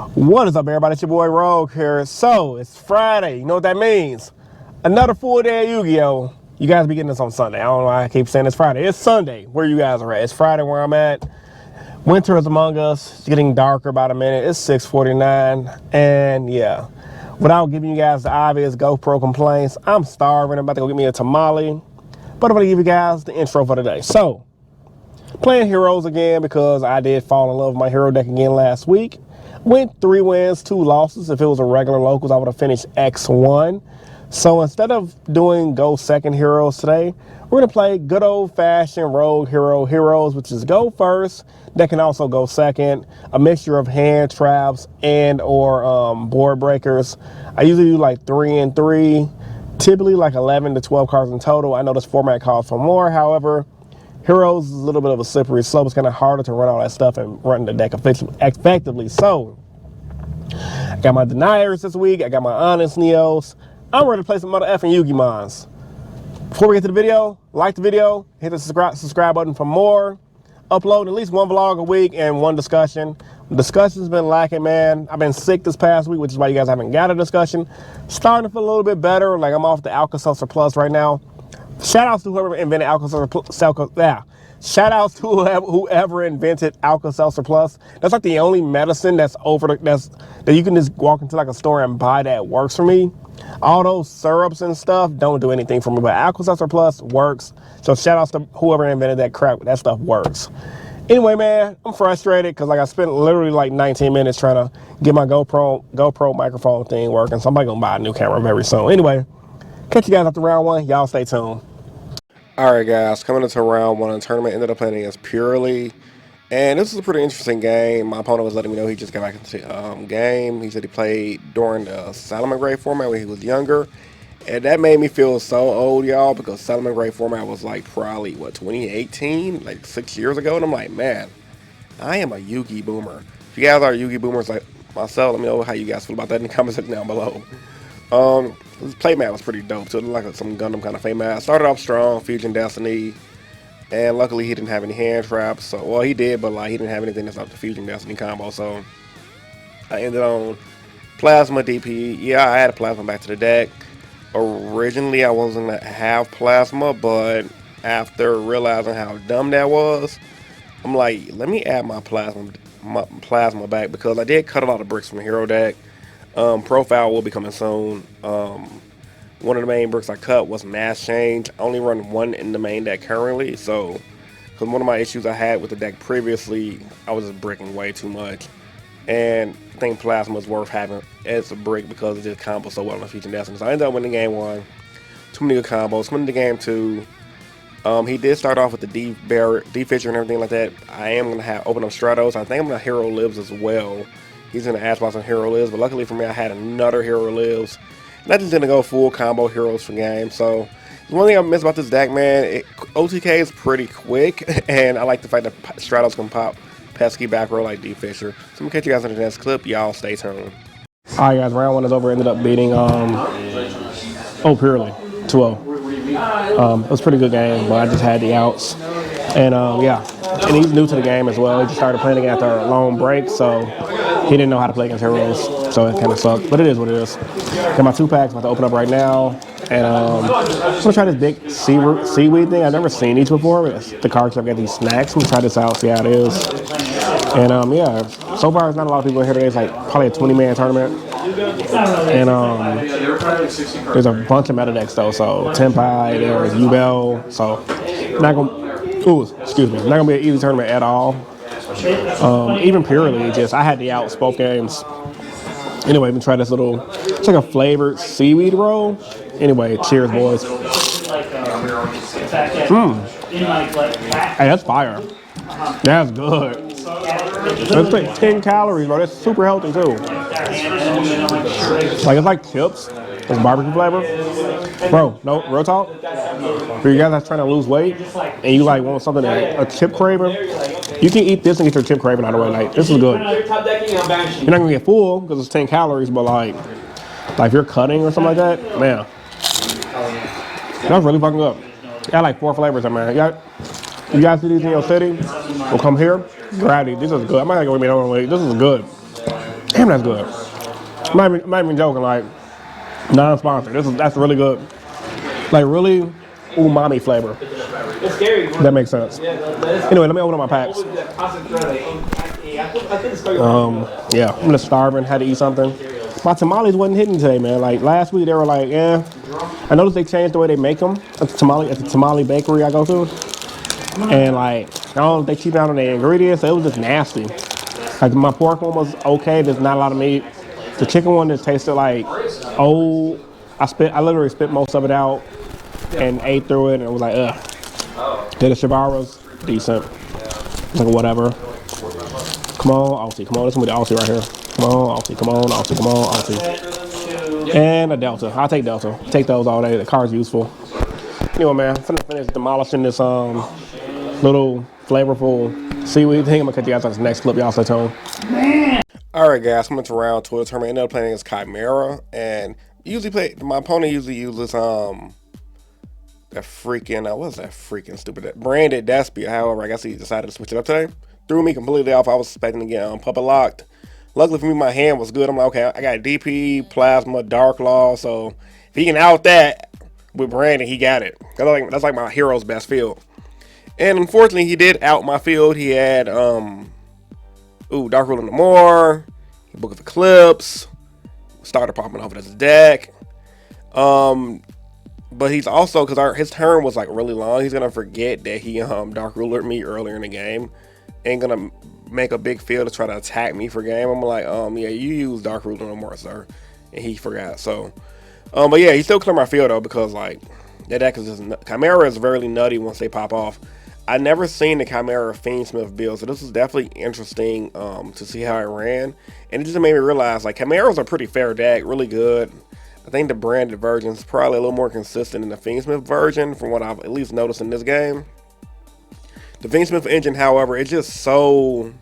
What is up, everybody? It's your boy Rogue here. So, it's Friday. You know what that means? Another full day of Yu-Gi-Oh! You guys be getting this on Sunday. I don't know why I keep saying it's Friday. It's Sunday where you guys are at. It's Friday where I'm at. Winter is among us. It's getting darker about a minute. It's 6:49. And yeah, without giving you guys the obvious GoPro complaints, I'm starving. I'm about to go get me a tamale. But I'm going to give you guys the intro for today. So, playing heroes again because I did fall in love with my hero deck again last week. Went 3 wins, 2 losses. If it was a regular locals, I would have finished X1. So instead of doing go second heroes today, we're going to play good old-fashioned rogue hero heroes, which is go first. That can also go second. A mixture of hand traps and or board breakers. I usually do like 3 and 3, typically like 11 to 12 cards in total. I know this format calls for more. However, heroes is a little bit of a slippery slope. It's kind of harder to run all that stuff and run the deck effectively. So, I got my deniers this week. I got my honest neos. I'm ready to play some mother effing Yu-Gi Mons. Before we get to the video, like the video, hit the subscribe button for more. Upload at least 1 vlog a week and 1 discussion. Discussion's been lacking, man. I've been sick this past week, which is why you guys haven't got a discussion. Starting to feel a little bit better. Like I'm off the Alka-Seltzer Plus right now. Shout outs to whoever invented Alka-Seltzer. Shout outs to whoever invented Alka-Seltzer Plus. That's like the only medicine that you can just walk into like a store and buy that works for me. All those syrups and stuff don't do anything for me, but Alka-Seltzer Plus works. So shout outs to whoever invented that crap. That stuff works. Anyway, man, I'm frustrated because like I spent literally like 19 minutes trying to get my GoPro microphone thing working. Somebody gonna buy a new camera very soon. Anyway, catch you guys after round 1. Y'all stay tuned. Alright guys, coming into round 1 of the tournament, ended up playing against Purrely. And this was a pretty interesting game. My opponent was letting me know he just got back into the game. He said he played during the Salomon Gray format when he was younger. And that made me feel so old, y'all, because Salomon Gray format was like probably, what, 2018? Like 6 years ago? And I'm like, man, I am a Yu-Gi boomer. If you guys are Yu-Gi boomers like myself, let me know how you guys feel about that in the comments down below. This playmat was pretty dope, so it looked like some Gundam kind of playmat. Started off strong, Fusion Destiny, and luckily he didn't have any hand traps. So, well, he did, but like he didn't have anything that's up the Fusion Destiny combo. So I ended on Plasma DP. Yeah, I had a Plasma back to the deck. Originally, I wasn't gonna have Plasma, but after realizing how dumb that was, I'm like, let me add my Plasma back because I did cut a lot of bricks from the hero deck. Profile will be coming soon. One of the main bricks I cut was Mass Change. I only run 1 in the main deck currently, so because one of my issues I had with the deck previously, I was just bricking way too much, and I think Plasma is worth having as a brick because it just combos so well on the Fusion Destiny. So I ended up winning game 1. Too many good combos. Winning the game 2. He did start off with the D-Fisher and everything like that. I am gonna open up Stratos. I think I'm gonna Hero Lives as well. He's going to ask about some Hero Lives, but luckily for me, I had another Hero Lives. And I just didn't go full combo heroes for game. So, one thing I miss about this deck, man, OTK is pretty quick, and I like the fact that Stratos can pop pesky back row like D-Fisher. So, I'm going to catch you guys in the next clip. Y'all stay tuned. Alright, guys, round 1 is over. Ended up beating, Purrely 2-0. It was a pretty good game, but I just had the outs. And, yeah. And he's new to the game as well. He just started playing again after a long break, so he didn't know how to play against heroes, so it kind of sucked. But it is what it is. Got my 2 packs, about to open up right now. And I'm going to try this big seaweed thing. I've never seen these before. The cards have got these snacks. I'm going to try this out, see how it is. And yeah, so far there's not a lot of people here today. It's like probably a 20-man tournament. And there's a bunch of meta decks though. So Tempai, there's Yubel. So not gonna be an easy tournament at all. Even Purrely, I had the outs both games. Anyway, I'm gonna try this little, it's like a flavored seaweed roll. Anyway, cheers, boys. Hey, that's fire. That's good. That's like 10 calories, bro. That's super healthy too. Like it's like chips. It's barbecue flavor. Bro, no, real talk. For you guys that's trying to lose weight and you like want something a chip craver, you can eat this and get your chip craving out of the way. Like this is good. You're not gonna get full because it's 10 calories, but like if you're cutting or something like that, man, that's really fucking good. Got like 4 flavors, man. You guys see these in your city? We'll come here. Grab these. This is good. I might have to go with me another way. This is good. Damn, that's good. I'm not even joking. Like non-sponsored. That's really good. Like really umami flavor. That makes sense. Anyway, let me open up my packs. Yeah, I'm just starving. Had to eat something. My tamales wasn't hitting today, man. Like last week, they were like, yeah. I noticed they changed the way they make them at the tamale bakery I go to, and like I don't know if they cheap out on the ingredients. So it was just nasty. Like my pork one was okay. There's not a lot of meat. The chicken one just tasted like old. I literally spit most of it out and ate through it, and it was like, ugh. Then the Shibara's decent. It's like whatever. Come on, Aussie. Come on, this one with the Aussie right here. Come on, Aussie. Come on, Aussie. Come on, Aussie. And a Delta. I'll take Delta. Take those all day. The car's useful. Anyway, man, I'm finna finish demolishing this little flavorful seaweed thing. I'm gonna catch you guys on this next clip. Y'all stay tuned. Alright guys, coming to round 2 of the tournament. I ended up playing against Chimera, and my opponent usually uses that freaking what's that freaking stupid branded Despia. However, I guess he decided to switch it up today. Threw me completely off. I was expecting to get puppet locked. Luckily for me, my hand was good. I'm like, okay, I got DP, Plasma, Dark Law, so if he can out that with Brandon, he got it. That's like my hero's best field. And unfortunately, he did out my field. He had Dark Ruler no more. Book of Eclipse. Started popping off of his deck. But he's also, because his turn was like really long, he's gonna forget that he Dark Rulered me earlier in the game. Ain't gonna make a big field to try to attack me for game. I'm like, yeah, you use Dark Ruler no more, sir. And he forgot. So but yeah, he still cleared my field though, because like that deck is just Chimera is very nutty once they pop off. I never seen the Chimera Fiendsmith build, so this was definitely interesting to see how it ran. And it just made me realize like Chimera's a pretty fair deck, really good. I think the branded version is probably a little more consistent than the Fiendsmith version from what I've at least noticed in this game. The Fiendsmith engine, however, it's just so,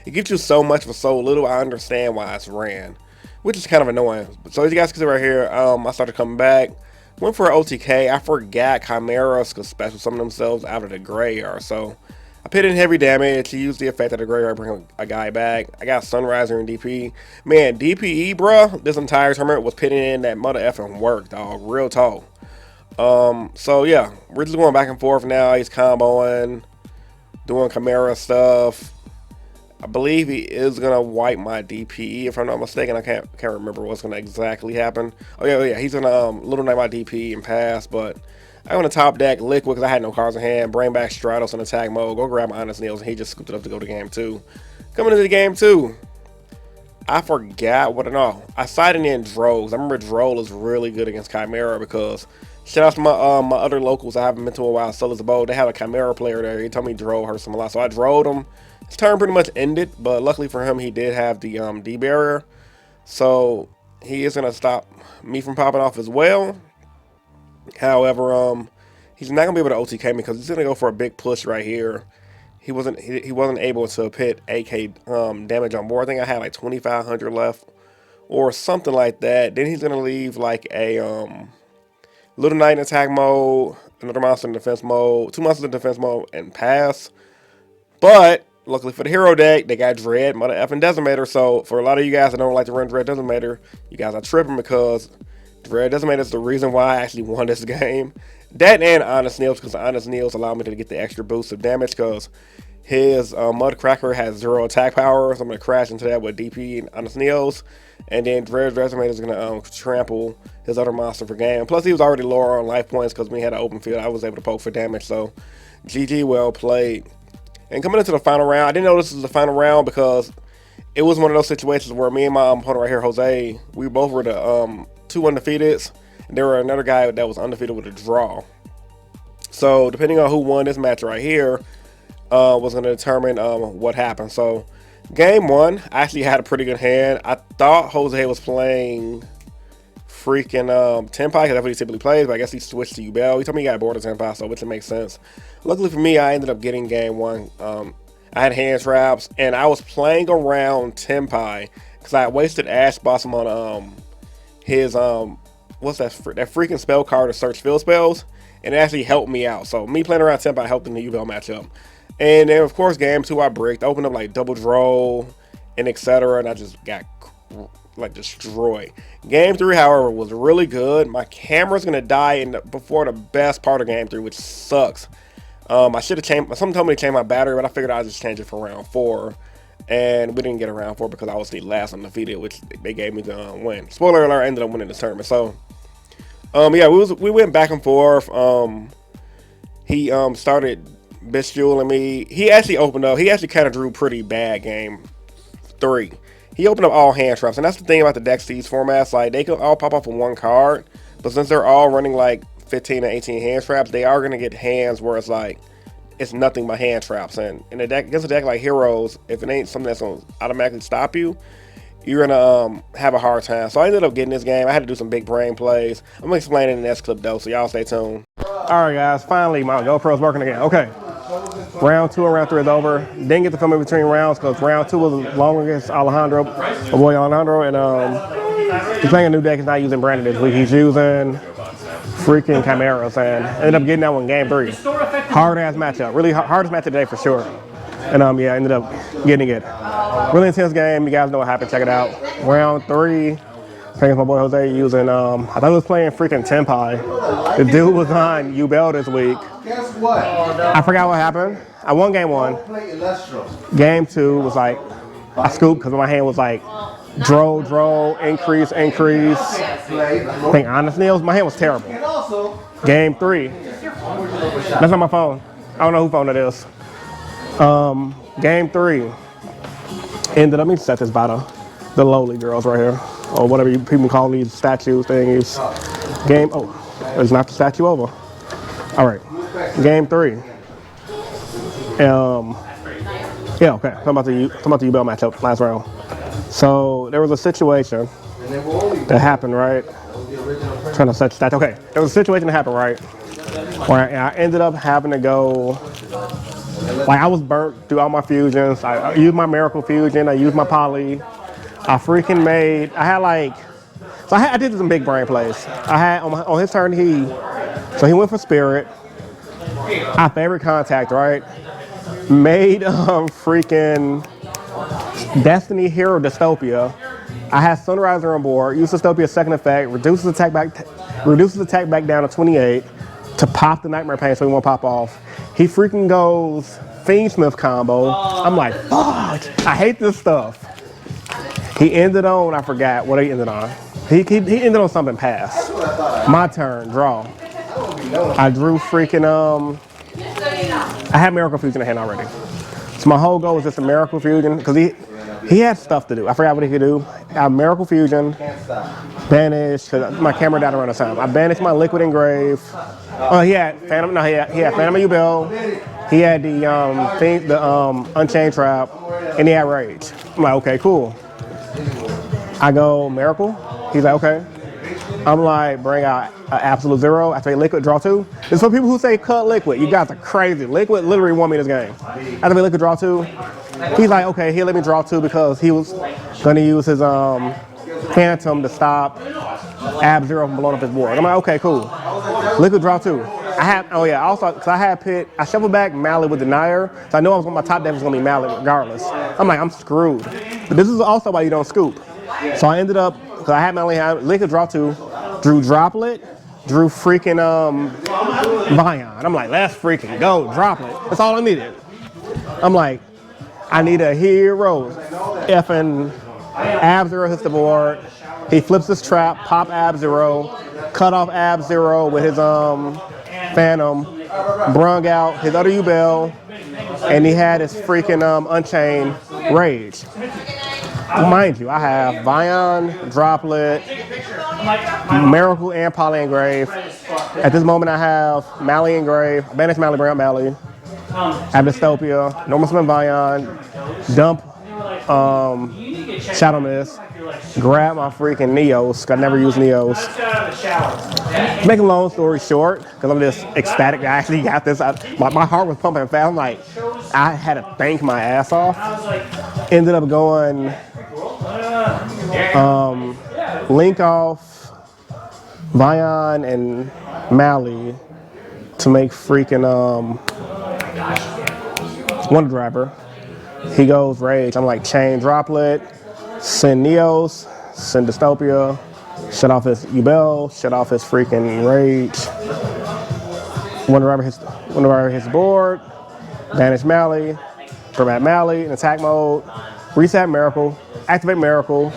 it gives you so much for so little. I understand why it's ran, which is kind of annoying. So as you guys can see right here, I started coming back. Went for an OTK. I forgot Chimeras could special summon themselves out of the graveyard. So I put in heavy damage to use the effect of the graveyard, bring a guy back. I got Sunriser and DP. Man, DPE, bruh, this entire tournament was pitting in that mother effing work, dog. Real talk. So yeah, we're just going back and forth now. He's comboing, doing Chimera stuff. I believe he is gonna wipe my DPE if I'm not mistaken. I can't remember what's gonna exactly happen. Oh yeah, he's gonna Little Knight my DP and pass, but I want to top deck Liquid because I had no cards in hand. Bring back Stratos in attack mode. Go grab my Honest Nails, and he just scooped it up to go to game 2. Coming into the game 2, I forgot what and all. I sided in Droles. I remember Droll is really good against Chimera because shout out to my other locals I haven't been to in a while. Sully's Abode. They had a Chimera player there. He told me Droll hurts him a lot, so I drilled him. His turn pretty much ended, but luckily for him, he did have the D barrier, so he is gonna stop me from popping off as well. However, he's not gonna be able to OTK me because he's gonna go for a big push right here. He wasn't able to put AK damage on board. I think I had like 2,500 left or something like that. Then he's gonna leave like a Little Knight in attack mode, another monster in defense mode, 2 monsters in defense mode, and pass. But luckily for the hero deck, they got Dread, Mother effing Decimator. So for a lot of you guys that don't like to run Dread Decimator, you guys are tripping because Dread Decimator is the reason why I actually won this game. That and Honest Nails, because Honest Nails allowed me to get the extra boost of damage because his Mudcracker has 0 attack power. So I'm going to crash into that with DP and Honest Nails. And then Dread Decimator is going to trample his other monster for game. Plus he was already lower on life points because we had an open field. I was able to poke for damage. So GG, well played. And coming into the final round, I didn't know this was the final round because it was one of those situations where me and my opponent right here, Jose, we both were the 2 undefeateds. And there were another guy that was undefeated with a draw. So depending on who won this match right here, was going to determine what happened. So game 1, I actually had a pretty good hand. I thought Jose was playing freaking Tenpai, because that's what he typically plays, but I guess he switched to Yubel. He told me he got bored of Tenpai, so which it makes sense. Luckily for me, I ended up getting game 1. I had hand traps, and I was playing around Tenpai because I wasted Ash Blossom on his what's that freaking spell card to search field spells, and it actually helped me out. So me playing around Tenpai helped in the Yubel matchup. And then of course game 2 I bricked, opened up like double draw, and etc. And I just got like destroyed. Game 3, however, was really good. My camera's gonna die before the best part of Game 3, which sucks. I should have changed. Someone told me to change my battery, but I figured I'd just change it for round 4. And we didn't get a round 4 because I was the last undefeated, which they gave me the win. Spoiler alert: I ended up winning the tournament. So, yeah, we went back and forth. He started bitch dueling me. He actually opened up. He actually kind of drew pretty bad game 3. He opened up all hand traps, and that's the thing about the Dex these formats. Like, they can all pop off with one card, but since they're all running like 15 or 18 hand traps, they are gonna get hands where it's like it's nothing but hand traps. And in a deck against a deck like Heroes, if it ain't something that's gonna automatically stop you, you're gonna have a hard time. So I ended up getting this game. I had to do some big brain plays. I'm gonna explain it in the next clip though, so y'all stay tuned. All right, guys. Finally, my GoPro's working again. Okay. Round 2 and round 3 is over. Didn't get to film in between rounds because round 2 was long against Alejandro, my boy Alejandro, and he's playing a new deck. He's not using Brandon this week. He's using freaking Chimera, and ended up getting that one game 3. Hard ass matchup, really hardest matchup today for sure. And yeah, I ended up getting it. Really intense game. You guys know what happened. Check it out. Round 3. Playing with my boy Jose using, I thought he was playing freaking Tenpai. The dude was on Yubel this week. Guess what? I forgot what happened. I won game 1. Game 2 was like, I scooped because my hand was like, draw, increase. I think honestly, my hand was terrible. Game 3. That's not my phone. I don't know whose phone it is. Game 3. Let me set this by the lowly girls right here. Or whatever you people call these statues things. It's not the statue over. All right, game 3. Yeah, okay. Talking about the Yubel matchup last round. So there was a situation that happened, right? Trying to set stats. Okay, there was a situation that happened, right? Where I ended up having to go. Like, I was burnt through all my fusions. I used my Miracle Fusion. I used my Poly. I had like, so I did some big brain plays. I had, on his turn, he went for Spirit. I favorite contact, right? Made freaking Destiny Hero Dystopia. I had Sunriser on board, used Dystopia's second effect, reduces attack back down to 28 to pop the Nightmare Pain so he won't pop off. He freaking goes Fiendsmith combo. I'm like, fuck, I hate this stuff. He ended on, I forgot what he ended on. He ended on something pass. My turn, draw. I drew freaking, I had Miracle Fusion in hand already. So my whole goal was just a Miracle Fusion, because he had stuff to do. I forgot what he could do. I had Miracle Fusion, banish, because my camera died around the time. I banished my Liquid Engrave. Oh, he had Phantom Yubel. He had the Unchained Trap, and he had Rage. I'm like, okay, cool. I go Miracle. He's like, okay. I'm like, bring out Absolute Zero. I say Liquid, draw 2. It's for people who say cut Liquid. You guys are crazy. Liquid literally won me this game. I say Liquid, draw 2. He's like, okay, he'll let me draw 2 because he was gonna use his Phantom to stop Ab-Zero from blowing up his board. I'm like, okay, cool. Liquid, draw 2. Also, because I had Pit, I shuffled back Mally with Denier, so I know my top deck was gonna be Mally regardless. I'm like, I'm screwed. But this is also why you don't scoop. So I ended up, because I had Mally, Liquid, draw 2, drew Droplet, drew freaking Vion. I'm like, let's freaking go, Droplet. That's all I needed. I'm like, I need a hero. Effing Ab-Zero hits the board. He flips his trap, pop Ab-Zero, cut off Ab-Zero with his Phantom, brung out his other Yubel, and he had his freaking Unchained Rage. Mind you, I have Vion, Droplet, Miracle, and Poly Engrave. At this moment, I have Mally Engrave, banished Mally, bring out Mally. I have Dystopia, Normal Summon Vion, dump Shadow Mist, grab my freaking Neos, I never use Neos. Make a long story short, because I'm just ecstatic I actually got this. My heart was pumping fast. I'm like, I had to thank my ass off. Ended up going Link off Vion and Mally to make freaking Wonder Driver. He goes Rage. I'm like Chain Droplet, send Neos, send Dystopia, shut off his Yubel, shut off his freaking Rage. Whenever hits the board, banish Mally, format Mally in attack mode, reset Miracle, activate Miracle,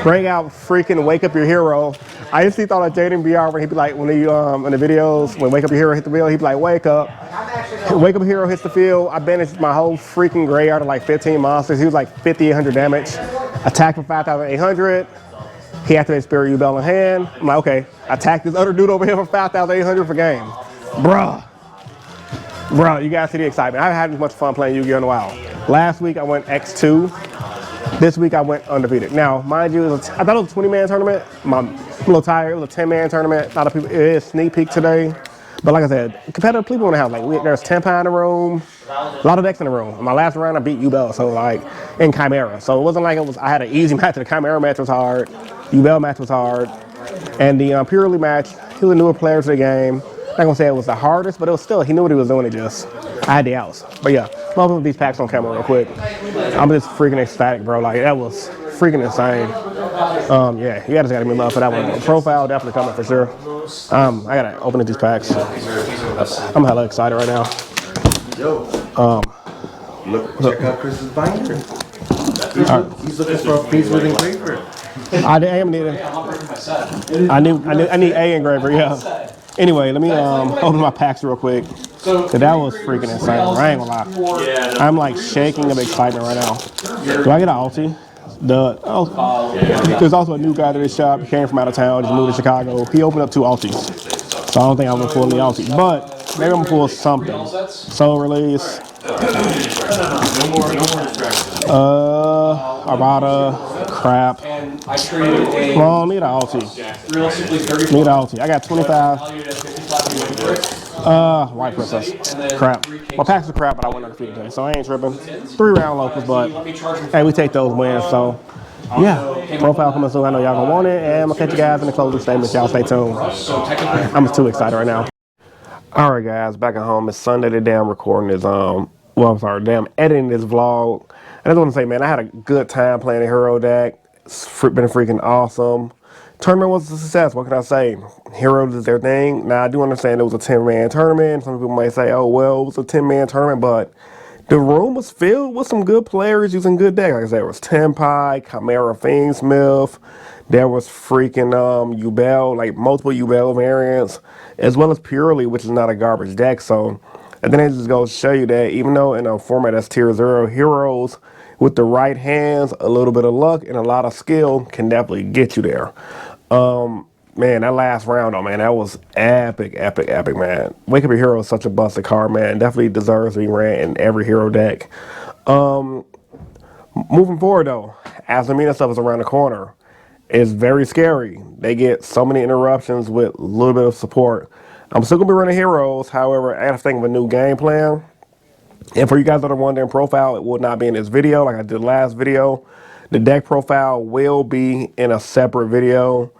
bring out freaking Wake Up Your Hero. I usually thought of Jaden BR when he'd be like, when he in the videos, when Wake Up Your Hero hit the field, he'd be like, wake up. Wake Up Hero hits the field. I banished my whole freaking graveyard of like 15 monsters. He was like 5,800 damage. Attack for 5,800. He activated Spirit Yubel in hand. I'm like, okay. Attack this other dude over here for 5,800 for game. Bruh, you guys see the excitement. I haven't had as much fun playing Yu-Gi-Oh in a while. Last week I went X2. This week I went undefeated. Now, mind you, I thought it was a 20-man tournament. I'm a little tired. It was a 10-man tournament. A lot of people, it is sneak peek today. But like I said, competitive people in the house. Like there's Tempa in the room, a lot of decks in the room. In my last round, I beat Yubel, so like in Chimera. So it wasn't like I had an easy match. The Chimera match was hard. Yubel match was hard, and the Purrely match. He was a newer player to the game. I'm not gonna say it was the hardest, but it was still, he knew what he was doing. I had the outs. But yeah, I'm opening these packs on camera real quick. I'm just freaking ecstatic, bro. Like that was freaking insane. Yeah, you guys gotta be love for that one. Profile definitely coming for sure. I gotta open these packs. I'm hella excited right now. Look, check out Chris's binder. He's looking for a piece with engraver. I am needing. I need A engraver. Yeah. Anyway, let me open my packs real quick. That was freaking insane. I ain't gonna lie. I'm like shaking of excitement right now. Do I get an ulti? There's also a new guy to this shop. He came from out of town, just moved to Chicago. He opened up 2 ultis. So I don't think I'm gonna pull any ulti. But maybe I'm gonna pull something. Soul Release. Armada. Crap. Come on, need an ulti. Need an ulti. I got 25. White Princess. Crap. My packs are crap, but I went undefeated today, so I ain't tripping. 3-round locals, but hey, we take those wins, so yeah. Profile coming soon. I know y'all gonna want it, and I'm gonna catch you guys in the closing statements. Y'all stay tuned. I'm just too excited right now. All right, guys, back at home. It's Sunday today. I'm recording this, editing this vlog. And I just want to say, man, I had a good time playing the Hero deck. It's been freaking awesome. Tournament was a success. What can I say? Heroes is their thing. Now, I do understand it was a 10-man tournament. Some people might say, oh, well, it was a 10-man tournament, but the room was filled with some good players using good decks. Like I said, there was Tempai, Chimera Fiendsmith. There was freaking Yubel, like multiple Yubel variants, as well as Purrely, which is not a garbage deck. So, and then it just goes to show you that even though in a format that's tier 0, heroes with the right hands, a little bit of luck, and a lot of skill can definitely get you there. Man, that last round, though, man, that was epic, man. Wake Up Your Hero is such a busted card, man. Definitely deserves to be ran in every hero deck. Moving forward, though, as the Mina stuff is around the corner, it's very scary. They get so many interruptions with a little bit of support. I'm still going to be running heroes. However, I have to think of a new game plan. And for you guys that are wondering, profile, it will not be in this video like I did last video. The deck profile will be in a separate video.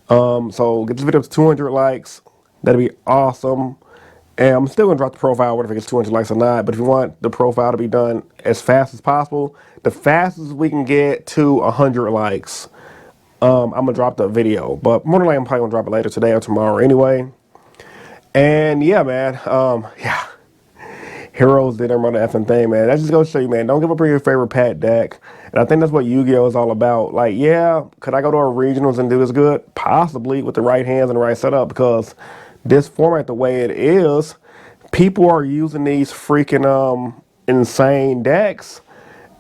So get this video to 200 likes. That'd be awesome. And I'm still going to drop the profile, whether it gets 200 likes or not. But if you want the profile to be done as fast as possible, the fastest we can get to 100 likes, I'm going to drop the video. But more than likely, I'm probably going to drop it later today or tomorrow anyway. And yeah, man. Yeah. Heroes did them on the effing thing, man. That just goes to show you, man, don't give up on your favorite pet deck. And I think that's what Yu-Gi-Oh is all about. Like, yeah, could I go to our regionals and do this good? Possibly, with the right hands and the right setup, because this format, the way it is, people are using these freaking insane decks,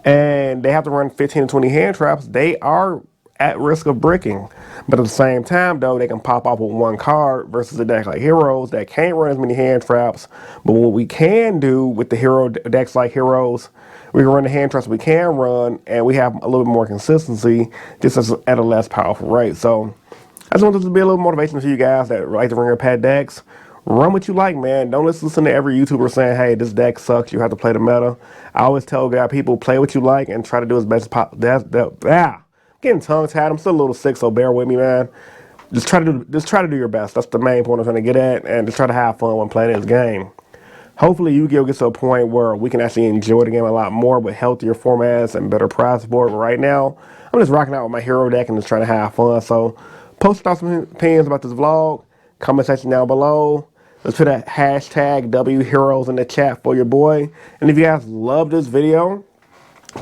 and they have to run 15 to 20 hand traps. They are at risk of bricking. But at the same time, though, they can pop off with one card versus a deck like Heroes that can't run as many hand traps. But what we can do with the hero decks like Heroes, we can run the hand traps we can run, and we have a little bit more consistency just at a less powerful rate. So I just want this to be a little motivation to you guys that like to run your pet decks. Run what you like, man. Don't listen to every YouTuber saying, hey, this deck sucks, you have to play the meta. I always tell people, play what you like and try to do as best as possible. Getting tongue-tied. I'm still a little sick, so bear with me, man. Just try to do your best. That's the main point I'm trying to get at, and just try to have fun when playing this game. hopefully Yu-Gi-Oh gets to a point where we can actually enjoy the game a lot more with healthier formats and better prize support. But right now, I'm just rocking out with my hero deck and just trying to have fun. So post thoughts and opinions about this vlog. Comment section down below. Let's put a hashtag W Heroes in the chat for your boy. And if you guys love this video,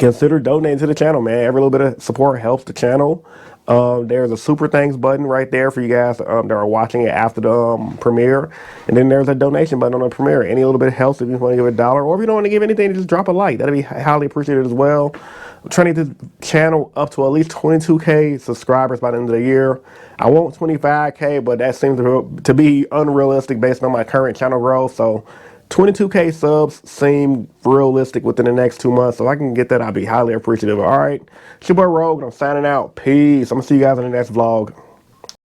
consider donating to the channel, man. Every little bit of support helps the channel. There's a super thanks button right there for you guys that are watching it after the premiere. And then there's a donation button on the premiere. Any little bit helps if you want to give $1, or if you don't want to give anything, just drop a like. That'd be highly appreciated as well. I'm trying to get this channel up to at least 22K subscribers by the end of the year. I want 25K, but that seems to be unrealistic based on my current channel growth. So 22K subs seem realistic within the next 2 months. So if I can get that, I'd be highly appreciative. All right, it's your boy Rogue, and I'm signing out. Peace. I'm going to see you guys in the next vlog.